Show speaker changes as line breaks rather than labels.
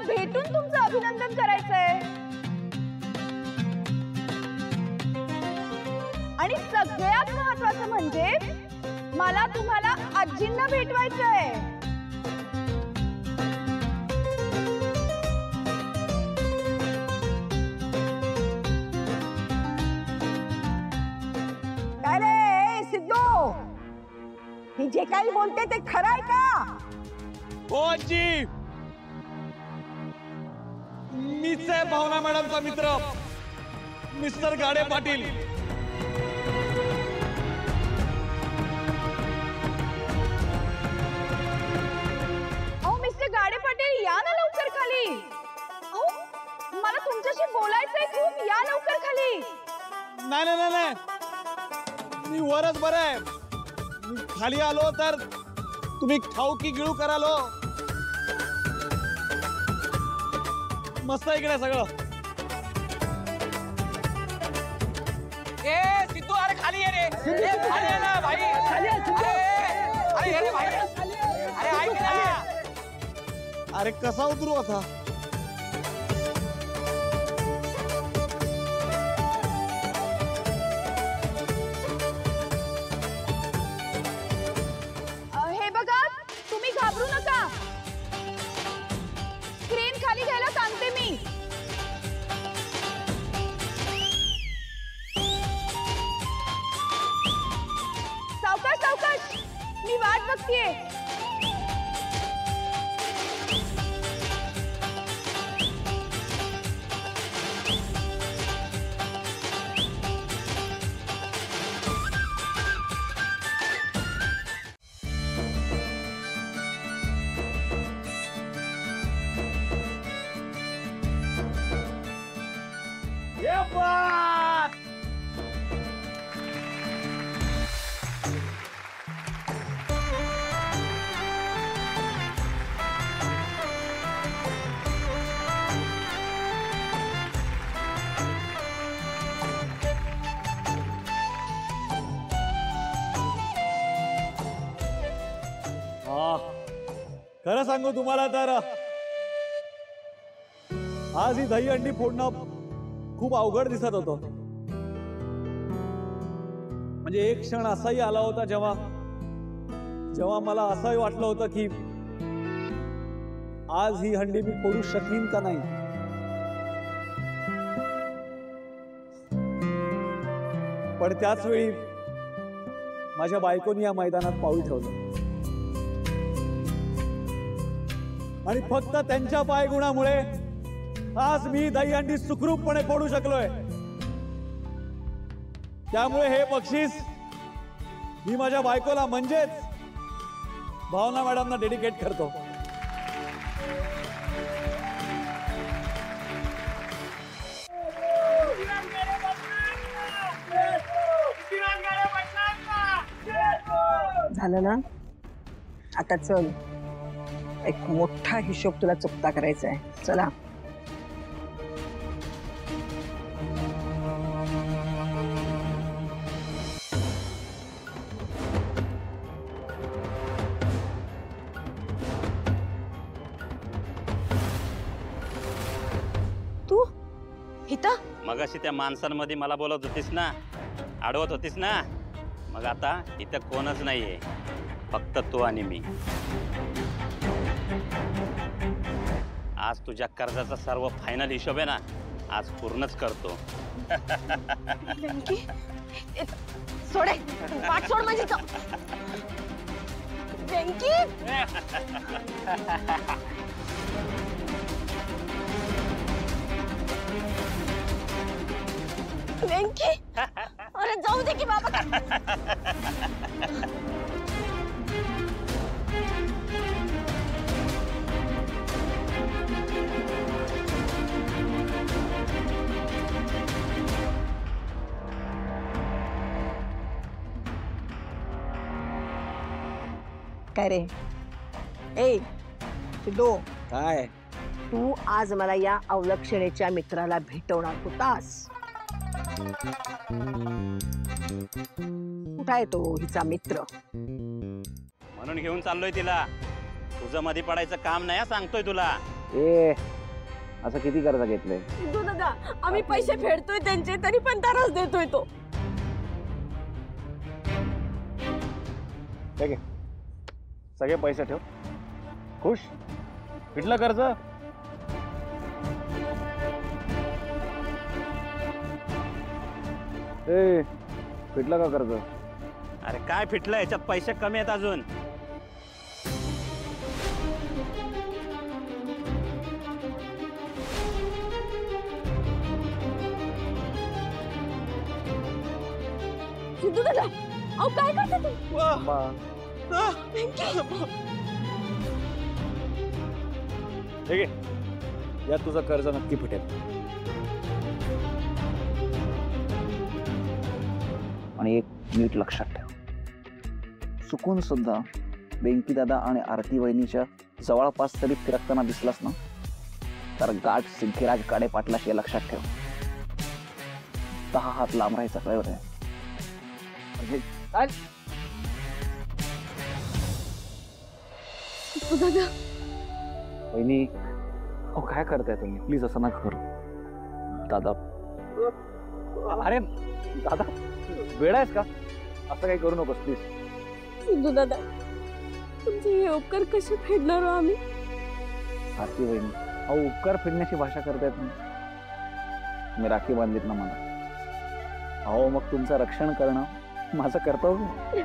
भेटून तुमचं अभिनंदन करायचंय आणि सगळ्यात महत्त्वाचं म्हणजे मला तुम्हाला आजींना भेटवायचंय.
काय रे सिद्धू, ही जे काही बोलते ते खरं आहे का?
हो आजी, मीच आहे भावना मॅडमचा मित्र मिस्टर गाडे पाटील.
अहो मिस्टर गाडे पाटील, या ना लवकर खाली. अहो मला तुमच्याशी बोलायचंय खूप, या लवकर खाली.
नाही नाही नाही, मी वरच बरं आहे. मी खाली आलो तर तुम्ही खाऊ की गिळू करालो. मस्त इकडे सगळं.
ए सिद्धू, अरे खाली ये रे. खाली ये ना भाई. खाली ये रे भाई. अरे ऐक ना.
अरे कसा उतरू आता?
हे बघा, तुम्ही घाबरू नका. स्क्रीन खाली घ्यायला सांगते मी. सावकाश सावकाश, मी वाट बघतीये.
खरं सांगू तुम्हाला तर आज ही दही अंडी फोडणं खूप अवघड दिसत होतं. म्हणजे एक क्षण असाही आला होता जेव्हा जेव्हा मला असंही वाटलं होतं की आज ही हंडी मी फोडू शकीन का नाही. पण त्याच वेळी माझ्या बायकोनी या मैदानात पाऊल ठेवलं आणि फक्त त्यांच्या पायगुणामुळे आज मी दहीहंडी सुखरूपपणे फोडू शकलोय. त्यामुळे हे बक्षीस मी माझ्या बायकोला म्हणजेच भावना मॅडमना डेडिकेट करतो.
झालं ना, आता चल, एक मोठा हिशोब तुला चुकता करायचा आहे. चला.
तू इथं?
मगाशी त्या माणसांमध्ये मला बोलत होतीस ना, अडवत होतीस ना, मग आता इथं कोणच नाहीये, फक्त तू आणि मी. आज तुझ्या कर्जाचा सर्व फायनल हिशोब आहे ना, आज पूर्णच करतो.
सोडे, पाठ सोड माझी. वेंकी, वेंकी, अरे जाऊ दे की बाबा.
काय रे? ए सिद्धू,
काय
तू आज मला या अवलक्षणेच्या मित्राला भेटवणार होतास. कुठं आहे तो हिचा मित्र?
म्हणून घेऊन चाललोय तिला. तुझं मध्ये पडायचं काम नाही, सांगतोय तुला.
ए
असं किती कर्ज घेतलंय?
सिद्धू दादा आम्ही पैसे फेडतोय त्यांचे तरी पण त्रास देतोय तो.
ठीक आहे, सगळे पैसे ठेव. खुश? फिटलं कर्ज? ए, फिटलं का कर्ज?
अरे काय फिटलं, याच्यात पैसे कमी आहेत अजून.
सिद्धू दादा अहो काय करता तू?
ठीक आहे, यात तुझं कर्ज नक्की फिटेल.
आणि एक नीट लक्षात ठेव, चुकून सुद्धा बेंकी दादा आणि आरती वहिनीच्या जवळपास तरी फिरकताना दिसलास ना, तर गाठ सिद्धिराज काडे पाटलाशी हे लक्षात ठेव. 10 हात लांब राहायचा कळलं आहे. म्हणजे
सिद्धू दादा
वहिनी, हो काय करताय तुम्ही? प्लीज असं ना करू. दादा, अरे दादा वेळ आहेस का? असं काही करू नकोस प्लीज.
सिद्धू दादा तुमचे हे उपकार कसे फेडणार हो आम्ही?
आरती वहिनी, अहो उपकार फेडण्याची भाषा करतायत तुम्ही. मी राखी बांधलीत ना मला, अहो मग तुमचं रक्षण करणं माझं कर्तव्य.